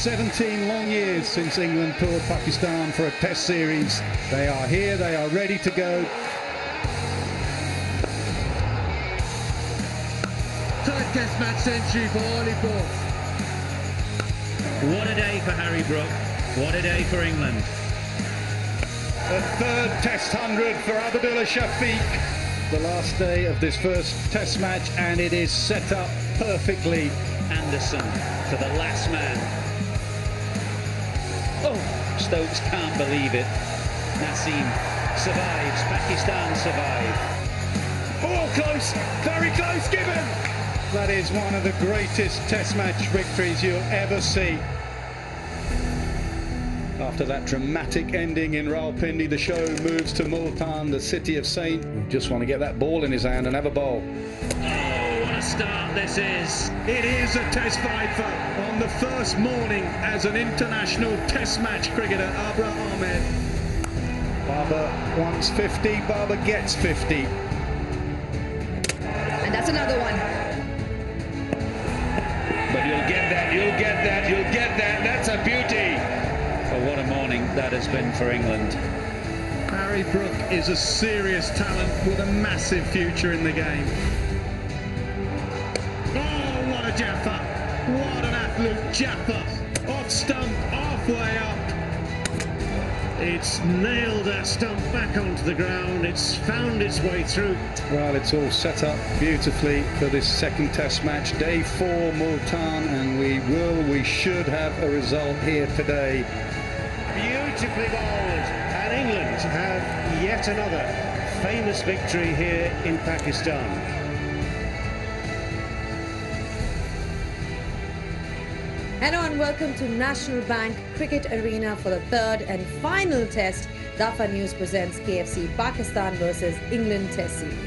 17 long years since England toured Pakistan for a test series. They are here, they are ready to go. Third test match century for Ollie Pope. What a day for Harry Brook. What a day for England. The third test 100 for Abdullah Shafiq. The last day of this first test match, and it is set up perfectly. Anderson to the last man. Oh, Stokes can't believe it. Naseem survives. Pakistan survive. Oh, close, very close, given. That is one of the greatest test match victories you'll ever see. After that dramatic ending in Rawalpindi, the show moves to Multan, the city of Saint. We just want to get that ball in his hand and have a bowl. Oh, what a start this is. It is a test fifer on the first morning as an international test match cricketer, Abra Ahmed. Baba wants 50, Baba gets 50. And that's another one. But you'll get that, you'll get that, you'll get that. That's a beauty. Oh, what a morning that has been for England. Harry Brook is a serious talent with a massive future in the game. Oh, what a Jaffa! What an absolute Jaffa! Off stump, halfway up. It's nailed that stump back onto the ground. It's found its way through. Well, it's all set up beautifully for this second test match. Day 4, Multan, and we should have a result here today. Beautifully bowled, and England have yet another famous victory here in Pakistan. Hello and welcome to National Bank Cricket Arena for the third and final test. Dafa News presents KFC Pakistan versus England Test Series.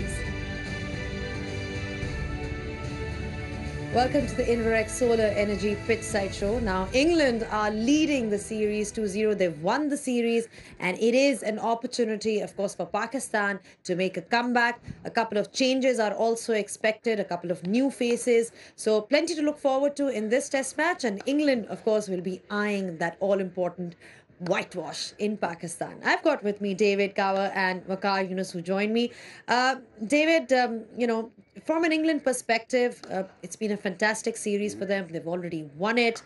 Welcome to the Inverex Solar Energy Pitch Side Show. Now, England are leading the series 2-0. They've won the series, and it is an opportunity, of course, for Pakistan to make a comeback. A couple of changes are also expected, a couple of new faces. So, plenty to look forward to in this test match. And England, of course, will be eyeing that all-important whitewash in Pakistan. I've got with me David Kaur and Waqar Yunus, who join me. David, from an England perspective, it's been a fantastic series for them. They've already won it.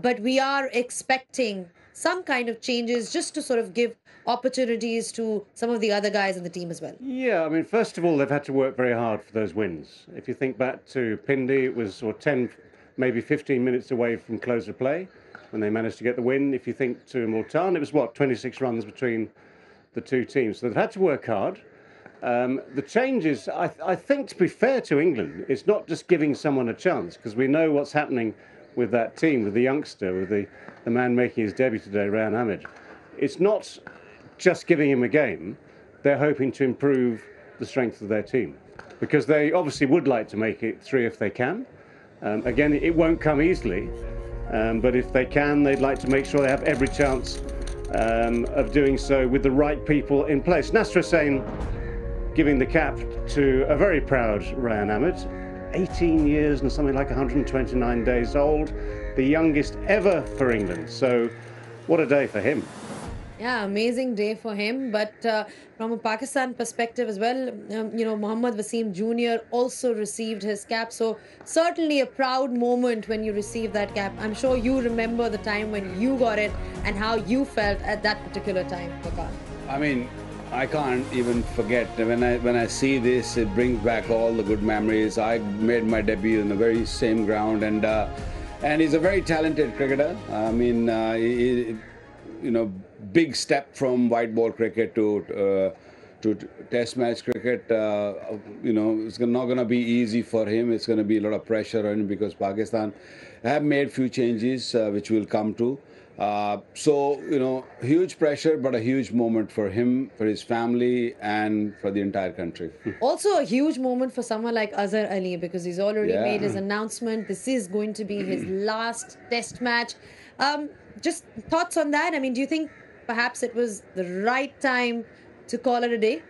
But we are expecting some kind of changes just to sort of give opportunities to some of the other guys in the team as well. Yeah, I mean, first of all, they've had to work very hard for those wins. If you think back to Pindi, it was 10, maybe 15 minutes away from close of play when they managed to get the win. If you think to Multan, it was 26 runs between the two teams. So they've had to work hard. The changes, I think, to be fair to England, it's not just giving someone a chance, because we know what's happening with that team, with the youngster, with the man making his debut today, Rayan Ahmed. It's not just giving him a game. They're hoping to improve the strength of their team, because they obviously would like to make it 3 if they can. Again, it won't come easily, but if they can, they'd like to make sure they have every chance of doing so with the right people in place. Nasser Hussain giving the cap to a very proud Rayan Ahmed, 18 years and something like 129 days old, the youngest ever for England. So what a day for him. Yeah, amazing day for him. But from a Pakistan perspective as well, Mohammad Wasim Jr. also received his cap. So certainly a proud moment when you receive that cap. I'm sure you remember the time when you got it and how you felt at that particular time, Waqar. I mean, I can't even forget. When I see this, it brings back all the good memories. I made my debut in the very same ground, and he's a very talented cricketer. I mean, big step from white ball cricket to test match cricket. It's not going to be easy for him. It's going to be a lot of pressure on him because Pakistan have made few changes, which we'll come to. Huge pressure, but a huge moment for him, for his family, and for the entire country. Also a huge moment for someone like Azhar Ali, because he's already made his announcement. This is going to be his last test match. Just thoughts on that? I mean, do you think perhaps it was the right time to call it a day?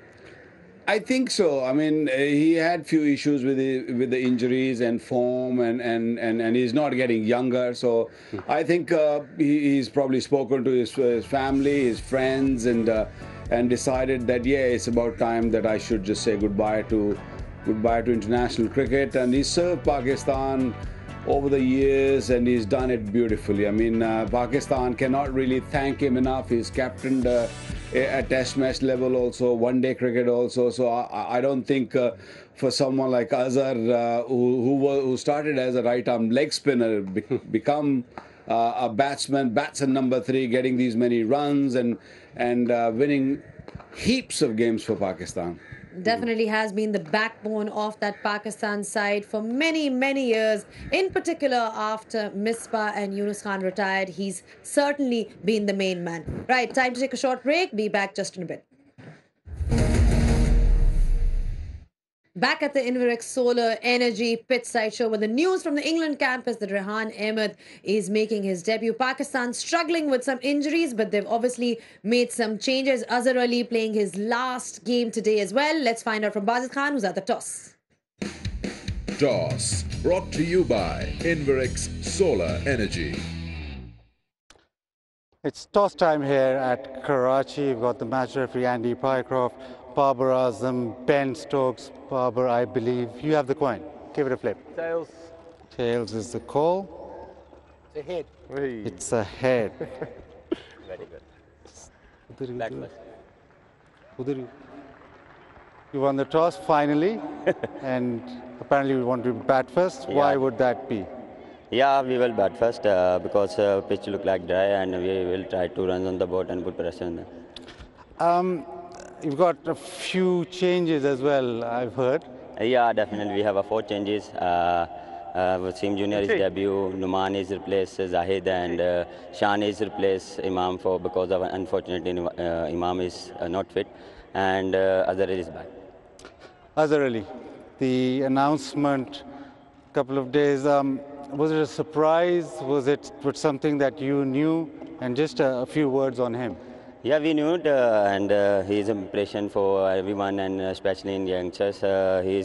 I think so. I mean, he had few issues with the injuries and form, and he's not getting younger. So I think he's probably spoken to his family, his friends, and decided that yeah, it's about time that I should just say goodbye to international cricket. And he served Pakistan over the years, and he's done it beautifully. I mean, Pakistan cannot really thank him enough. He's captained at Test match level also, one-day cricket also. So I don't think for someone like Azhar, who started as a right-arm leg spinner, become a batsman number 3, getting these many runs and winning heaps of games for Pakistan. Definitely has been the backbone of that Pakistan side for many, many years. In particular, after Misbah and Yunus Khan retired, he's certainly been the main man. Right, time to take a short break. Be back just in a bit. Back at the Inverex Solar Energy Pitchside Show, with the news from the England camp is that Rehan Ahmed is making his debut. Pakistan struggling with some injuries, but they've obviously made some changes. Azhar Ali playing his last game today as well. Let's find out from Bazid Khan, who's at the toss. Toss, brought to you by Inverex Solar Energy. It's toss time here at Karachi. We've got the match referee Andy Pycroft, Babar Azam, Ben Stokes. Babar, I believe you have the coin. Give it a flip. Tails. Tails is the call. It's a head. It's a head. Very good. Black first. You won the toss finally, and apparently we want to bat first. Yeah. Why would that be? Yeah, we will bat first because pitch look like dry, and we will try 2 runs on the board and put pressure on them. You've got a few changes as well, I've heard. Yeah, definitely. We have 4 changes. Wasim Junior is debut, Numan is replaced Zahid, and Shan is replaced Imam because of unfortunately Imam is not fit, and Azhar Ali is back. Azhar Ali, the announcement a couple of days, was it a surprise? Was it something that you knew? And just a few words on him. Yeah, we knew it, and he is an impression for everyone, and especially in youngsters. He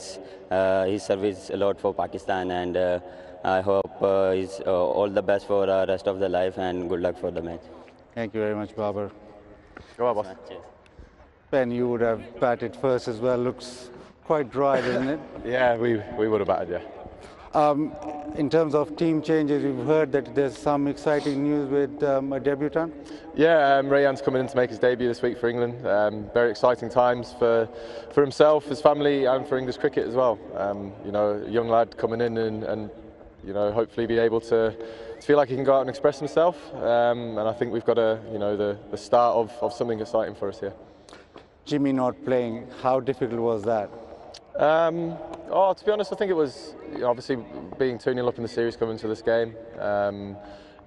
serves a lot for Pakistan, and I hope he's all the best for the rest of the life, and good luck for the match. Thank you very much, Babar. Go on, boss. Ben, you would have batted first as well. Looks quite dry, doesn't it? Yeah, we would have batted, yeah. In terms of team changes, we've heard that there's some exciting news with a debutant. Yeah, Rayhan's coming in to make his debut this week for England. Very exciting times for himself, his family, and for English cricket as well. You know, a young lad coming in and you know, hopefully be able to feel like he can go out and express himself. And I think we've got the start of something exciting for us here. Jimmy not playing, how difficult was that? To be honest, I think it was obviously being 2-0 up in the series coming to this game.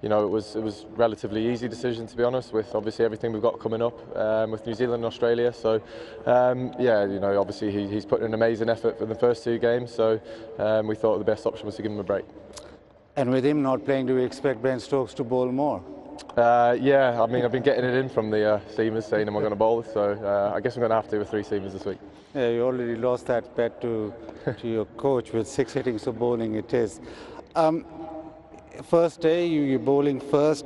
You know, it was relatively easy decision, to be honest, with obviously everything we've got coming up with New Zealand and Australia. So yeah, you know, obviously he's put in an amazing effort for the first 2 games. So we thought the best option was to give him a break. And with him not playing, do we expect Ben Stokes to bowl more? Yeah, I mean, I've been getting it in from the seamers saying, am I going to bowl? So I guess I'm going to have to with 3 seamers this week. Yeah, you already lost that bet to your coach with 6 hittings of bowling it is. First day, you're bowling first.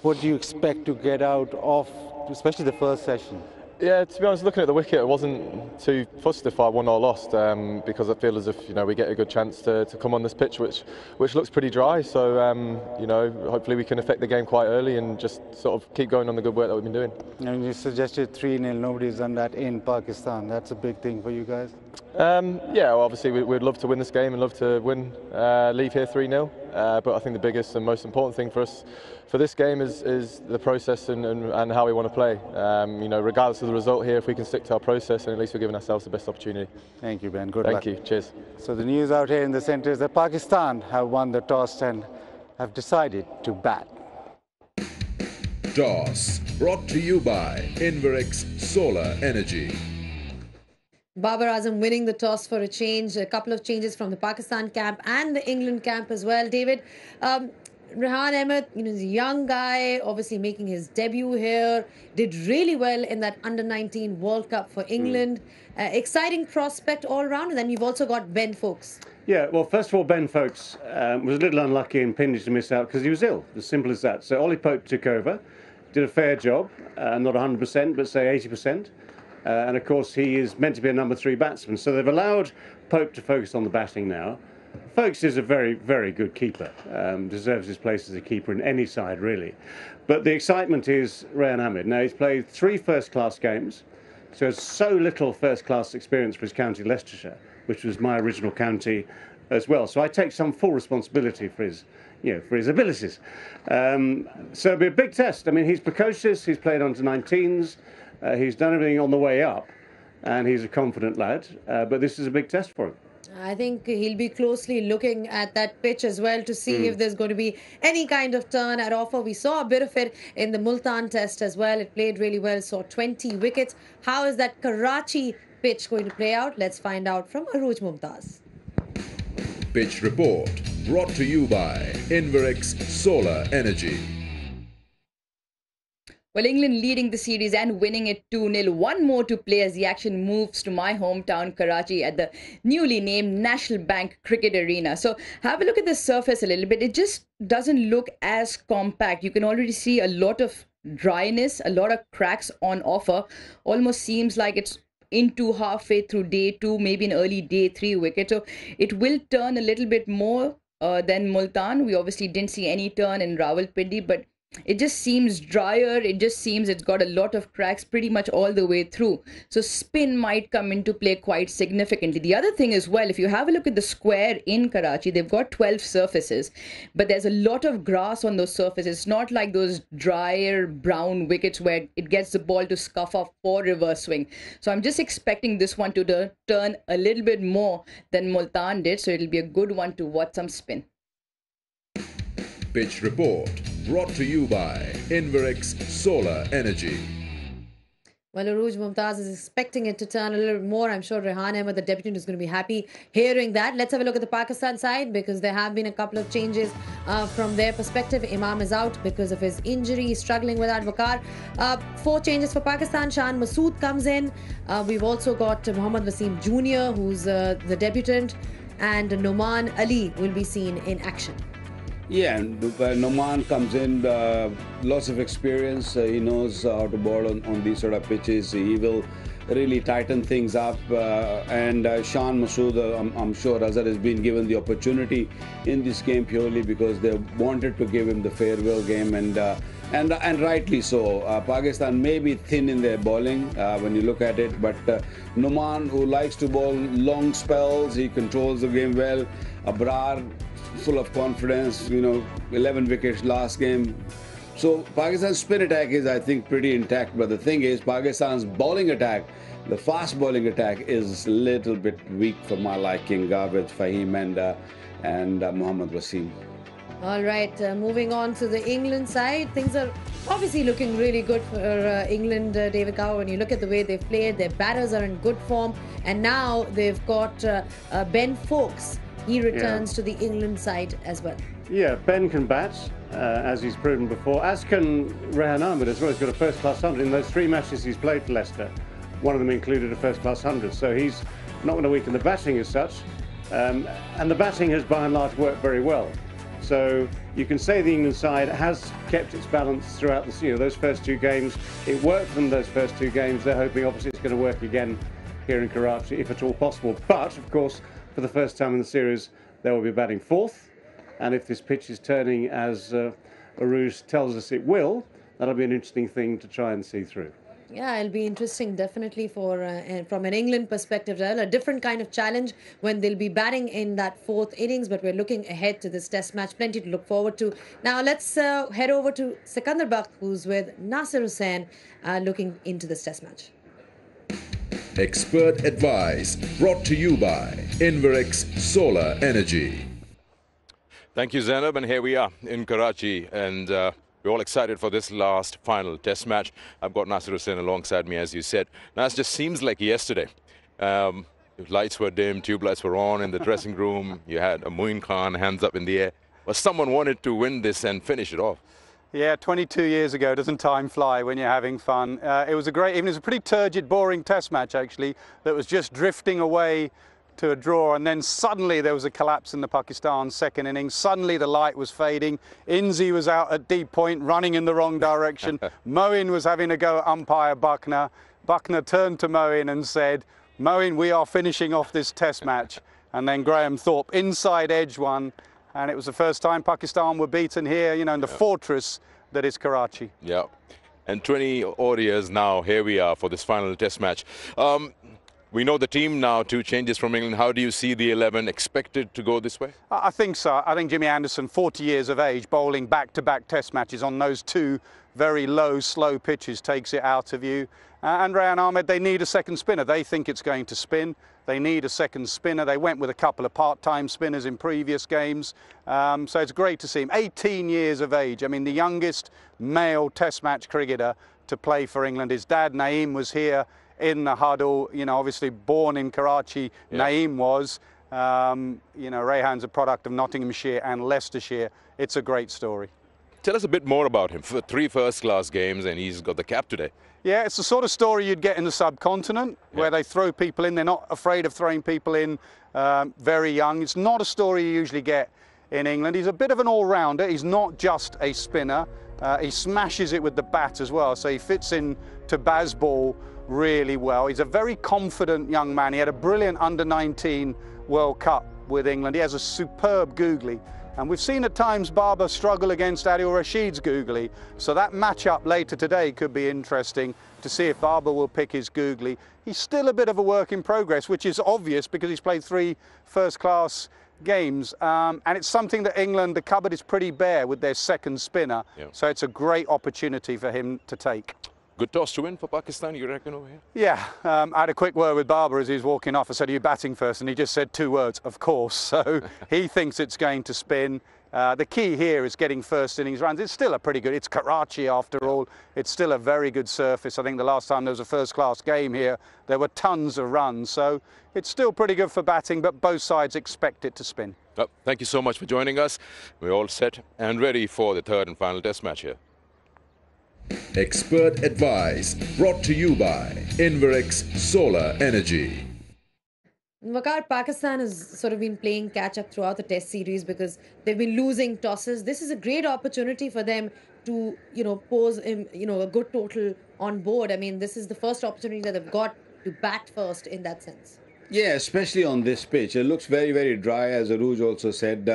What do you expect to get out of, especially the first session? Yeah, to be honest, looking at the wicket, I wasn't too fussed if I won or lost because I feel as if, you know, we get a good chance to come on this pitch, which looks pretty dry. So you know, hopefully we can affect the game quite early and just sort of keep going on the good work that we've been doing. And you suggested 3-0. Nobody's done that in Pakistan. That's a big thing for you guys. Yeah, well, obviously we'd love to win this game and love to win, leave here 3-0. But I think the biggest and most important thing for us for this game is the process and how we want to play. You know, regardless of the result here, if we can stick to our process, and at least we're giving ourselves the best opportunity. Thank you, Ben. Good luck. Thank you. Cheers. So the news out here in the centre is that Pakistan have won the toss and have decided to bat. Toss, brought to you by Inverex Solar Energy. Babar Azam winning the toss for a change. A couple of changes from the Pakistan camp and the England camp as well. David, Rehan Ahmed, he's a young guy, obviously making his debut here, did really well in that Under-19 World Cup for England. Exciting prospect all round. And then you've also got Ben Foakes. Yeah, well, first of all, Ben Foakes was a little unlucky in Pindi to miss out because he was ill, as simple as that. So Ollie Pope took over, did a fair job, not 100%, but say 80%. And of course, he is meant to be a number 3 batsman. So they've allowed Pope to focus on the batting now. Foakes is a very, very good keeper, deserves his place as a keeper in any side, really. But the excitement is Rehan Ahmed. Now, he's played 3 first-class games, so has so little first-class experience for his county, Leicestershire, which was my original county as well. So I take some full responsibility for his, for his abilities. So it'll be a big test. I mean, he's precocious, he's played under-19s, he's done everything on the way up, and he's a confident lad, but this is a big test for him. I think he'll be closely looking at that pitch as well to see if there's going to be any kind of turn at offer. We saw a bit of it in the Multan test as well. It played really well, saw 20 wickets. How is that Karachi pitch going to play out? Let's find out from Arooj Mumtaz. Pitch report brought to you by Inverex Solar Energy. Well, England leading the series and winning it 2-0. One more to play as the action moves to my hometown, Karachi, at the newly named National Bank Cricket Arena. So have a look at the surface a little bit. It just doesn't look as compact. You can already see a lot of dryness, a lot of cracks on offer. Almost seems like it's into halfway through day 2, maybe an early day 3 wicket. So it will turn a little bit more than Multan. We obviously didn't see any turn in Rawalpindi, but it just seems drier. It just seems it's got a lot of cracks pretty much all the way through. So spin might come into play quite significantly. The other thing as well, if you have a look at the square in Karachi, they've got 12 surfaces, but there's a lot of grass on those surfaces. It's not like those drier brown wickets where it gets the ball to scuff off for reverse swing. So I'm just expecting this one to turn a little bit more than Multan did. So it'll be a good one to watch some spin. Pitch report brought to you by Inverex Solar Energy. Well, Arooj Mumtaz is expecting it to turn a little bit more. I'm sure Rehan Ahmed, the debutant, is going to be happy hearing that. Let's have a look at the Pakistan side because there have been a couple of changes from their perspective. Imam is out because of his injury. He's struggling without Waqar. 4 changes for Pakistan. Shan Masood comes in. We've also got Mohammad Wasim Jr., who's the debutant, and Noman Ali will be seen in action. Yeah, and Noman comes in, lots of experience. He knows how to bowl on these sort of pitches. He will really tighten things up. And Shan Masood, I'm sure Azhar has been given the opportunity in this game purely because they wanted to give him the farewell game, and rightly so. Pakistan may be thin in their bowling when you look at it, but Noman, who likes to bowl long spells, he controls the game well. Abrar, full of confidence, 11 wickets last game. So Pakistan's spin attack is, I think, pretty intact. But the thing is, Pakistan's bowling attack, the fast bowling attack, is a little bit weak for my liking. With Fahim and Mohammad Wasim. All right, moving on to the England side. Things are obviously looking really good for England, David Cower. When you look at the way they've played, their batters are in good form. And now they've got Ben Foakes. He returns to the England side as well. Yeah, Ben can bat, as he's proven before, as can Rehan Ahmed as well. He's got a first-class 100 in those 3 matches he's played for Leicester. One of them included a first-class 100, so he's not going to weaken the batting as such. And the batting has, by and large, worked very well. So you can say the England side has kept its balance throughout those first 2 games. It worked for them those first 2 games. They're hoping, obviously, it's going to work again here in Karachi, if at all possible. But, of course, for the first time in the series, they will be batting 4th. And if this pitch is turning as Arooj tells us it will, that'll be an interesting thing to try and see through. Yeah, it'll be interesting, definitely, for from an England perspective. A different kind of challenge when they'll be batting in that 4th innings. But we're looking ahead to this test match. Plenty to look forward to. Now, let's head over to Sikandar Bakht, who's with Nasir Hussain, looking into this test match. Expert advice brought to you by Inverex Solar Energy. Thank you, Zainab, and here we are in Karachi, and we're all excited for this last final test match. I've got Nasir Hussain alongside me, as you said. Now, it just seems like yesterday. Lights were dim, tube lights were on in the dressing room. You had Moin Khan, hands up in the air. Well, someone wanted to win this and finish it off. Yeah, 22 years ago, doesn't time fly when you're having fun? It was a great evening. It was a pretty turgid, boring test match, actually, that was just drifting away to a draw, and then suddenly there was a collapse in the Pakistan second innings. Suddenly the light was fading. Inzi was out at deep point, running in the wrong direction. Moeen was having a go at umpire Buckner. Buckner turned to Moeen and said, "Moeen, we are finishing off this test match." And then Graham Thorpe inside edge one, and it was the first time Pakistan were beaten here, you know, in the fortress that is Karachi. Yeah, and 20 odd years now, here we are for this final test match. We know the team now, 2 changes from England. How do you see the 11 expected to go this way? I think so. I think Jimmy Anderson, 40 years of age, bowling back-to-back test matches on those 2 very low, slow pitches, takes it out of you. And Rehan Ahmed, they need a second spinner. They think it's going to spin. They need a second spinner. They went with a couple of part-time spinners in previous games. So it's great to see him. 18 years of age. I mean, the youngest male test match cricketer to play for England. His dad, Naeem, was here in the huddle, you know, obviously born in Karachi. Naeem was. You know, Rehan's a product of Nottinghamshire and Leicestershire. It's a great story. Tell us a bit more about him. For 3 first-class games, and he's got the cap today. Yeah, it's the sort of story you'd get in the subcontinent, where they throw people in. They're not afraid of throwing people in very young. It's not a story you usually get in England. He's a bit of an all-rounder. He's not just a spinner. He smashes it with the bat as well, so he fits in to Bazball really well. He's a very confident young man. He had a brilliant under-19 World Cup with England. He has a superb googly. And we've seen at times Barber struggle against Adil Rashid's googly. So that matchup later today could be interesting to see if Barber will pick his googly. He's still a bit of a work in progress, which is obvious because he's played 3 first-class games. And it's something that England, the cupboard is pretty bare with their second spinner. So it's a great opportunity for him to take. Good toss to win for Pakistan, you reckon, over here? Yeah, I had a quick word with Barber as he was walking off. I said, "Are you batting first?" And he just said 2 words, "Of course." So he thinks it's going to spin. The key here is getting first innings runs. It's still a pretty good, it's Karachi after all. It's still a very good surface. I think the last time there was a first-class game here, there were tons of runs. So it's still pretty good for batting, but both sides expect it to spin. Well, thank you so much for joining us. We're all set and ready for the 3rd and final test match here. Expert advice brought to you by Inverex Solar Energy. Vakar, Pakistan has sort of been playing catch-up throughout the test series because they've been losing tosses. This is a great opportunity for them to, you know, pose, you know, a good total on board. I mean, this is the first opportunity that they've got to bat first in that sense. Yeah, especially on this pitch. It looks very, very dry, as Aruj also said.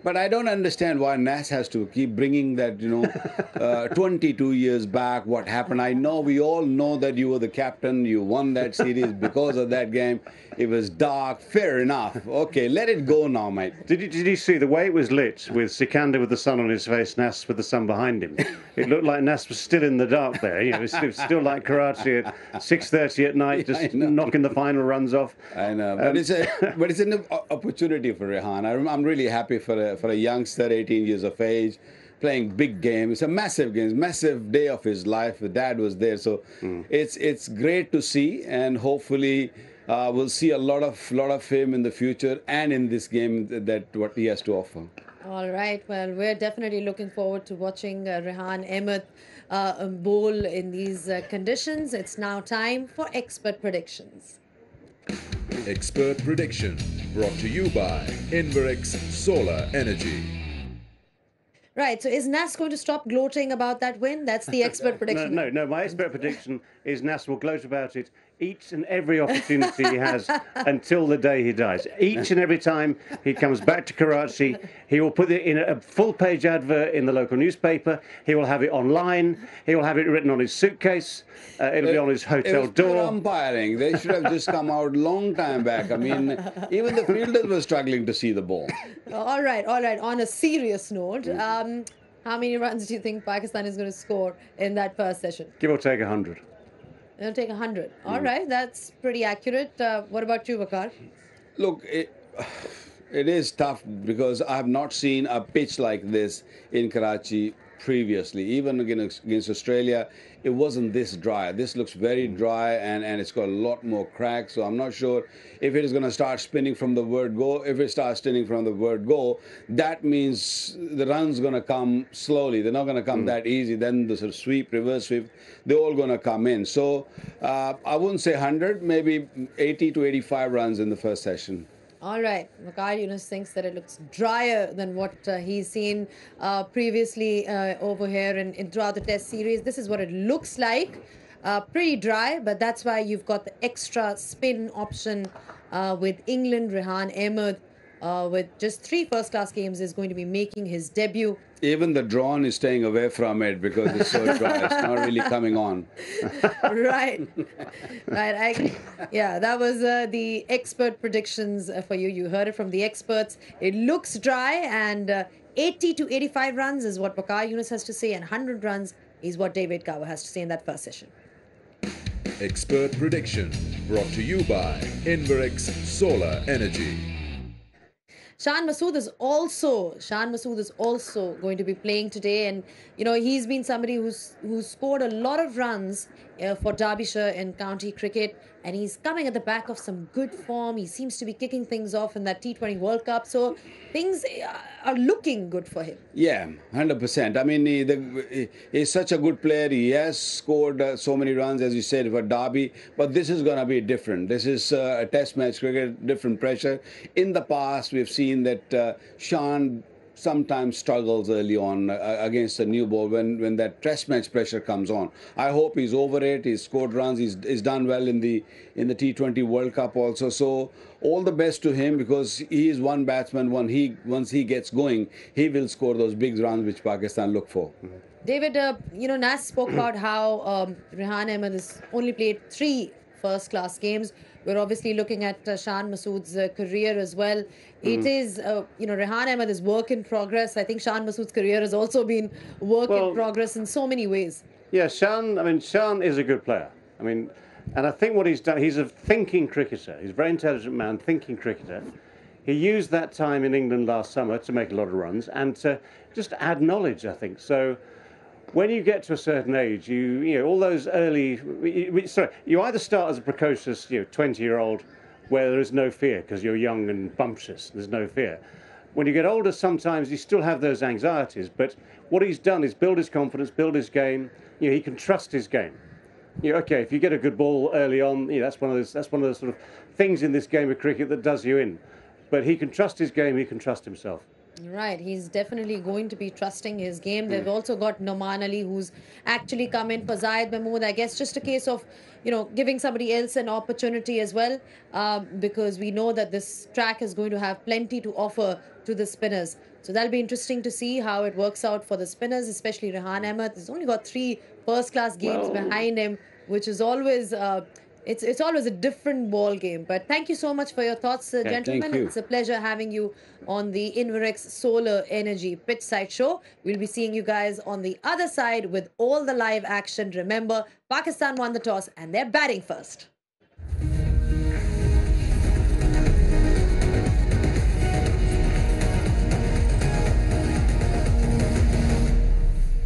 But I don't understand why Nas has to keep bringing that, you know, 22 years back, what happened. I know, we all know that you were the captain. You won that series because of that game. It was dark. Fair enough. Okay, let it go now, mate. Did you see the way it was lit with Sikandar with the sun on his face, Nas with the sun behind him? It looked like Nas was still in the dark there. You know, it was still like Karachi at 6:30 at night, just knocking the final runs off. I know, but it's an opportunity for Rehan. I'm really happy for a youngster, 18 years of age, playing big game. It's a massive game, massive day of his life. The dad was there, so it's great to see, and hopefully we'll see a lot of him in the future and in this game that what he has to offer. All right. Well, we're definitely looking forward to watching Rehan Ahmed bowl in these conditions. It's now time for expert predictions. Expert prediction brought to you by Inverex Solar Energy. Right, so is Nas going to stop gloating about that win? That's the expert prediction. No, my expert prediction is Nas will gloat about it each and every opportunity he has until the day he dies. Each and every time he comes back to Karachi, he will put it in a full-page advert in the local newspaper. He will have it online. He will have it written on his suitcase. It'll be on his hotel door. Umpiring. They should have just come out long time back. I mean, even the fielders were struggling to see the ball. All right. On a serious note, how many runs do you think Pakistan is going to score in that first session? Give or take 100. It'll take 100. All right, that's pretty accurate. What about you, Vakar? Look, it is tough because I have not seen a pitch like this in Karachi previously. Even against Australia, it wasn't this dry. This looks very dry, and it's got a lot more cracks. So I'm not sure if it is going to start spinning from the word go. If it starts spinning from the word go, that means the run's going to come slowly. They're not going to come that easy. Then the sort of sweep, reverse sweep, they're all going to come in. So I wouldn't say 100, maybe 80 to 85 runs in the first session. All right. Waqar Younis thinks that it looks drier than what he's seen previously over here in throughout the Test series. This is what it looks like. Pretty dry, but that's why you've got the extra spin option with England. Rehan Ahmed, with just 3 first-class games, is going to be making his debut. Even the drone is staying away from it because it's so dry. It's not really coming on. Right. Yeah, that was the expert predictions for you. You heard it from the experts. It looks dry, and 80 to 85 runs is what Waqar Younis has to say, and 100 runs is what David Gower has to say in that first session. Expert prediction brought to you by Inverex Solar Energy. Shan Masood is also going to be playing today, and you know he's been somebody who's scored a lot of runs for Derbyshire in county cricket, and he's coming at the back of some good form. He seems to be kicking things off in that T20 World Cup, so things are looking good for him. Yeah, 100%. I mean, he's such a good player. He has scored so many runs, as you said, for Derby, but this is going to be different. This is a test match cricket, different pressure. In the past, we've seen that Shan sometimes struggles early on against a new ball when that test match pressure comes on. I hope he's over it. He's scored runs. He's done well in the T20 World Cup also. So all the best to him, because he is one batsman. Once he gets going, he will score those big runs which Pakistan look for. David, Nas spoke about how Rehan Ahmed has only played 3 first-class games. We're obviously looking at Shan Masood's career as well. It is, Rehan Ahmed is work in progress. I think Shan Masood's career has also been work in progress in so many ways. Yeah, Shan is a good player. I mean, and I think what he's done, he's a thinking cricketer. He's a very intelligent man, thinking cricketer. He used that time in England last summer to make a lot of runs and to just add knowledge, I think. So when you get to a certain age, you know all those early, you either start as a precocious 20-year-old where there is no fear because you're young and bumptious, there's no fear. When you get older, sometimes you still have those anxieties, but what he's done is build his confidence, build his game. He can trust his game. Okay, if you get a good ball early on, that's one of those sort of things in this game of cricket that does you in. But he can trust his game, he can trust himself. Right, he's definitely going to be trusting his game. They've also got Noman Ali, who's actually come in for Zayed Mahmood. I guess just a case of, giving somebody else an opportunity as well, because we know that this track is going to have plenty to offer to the spinners. So that'll be interesting to see how it works out for the spinners, especially Rehan Ahmed. He's only got 3 first-class games behind him, which is always... It's always a different ball game. But thank you so much for your thoughts, gentlemen. It's a pleasure having you on the Inverex Solar Energy Pitch Side Show. We'll be seeing you guys on the other side with all the live action. Remember, Pakistan won the toss and they're batting first.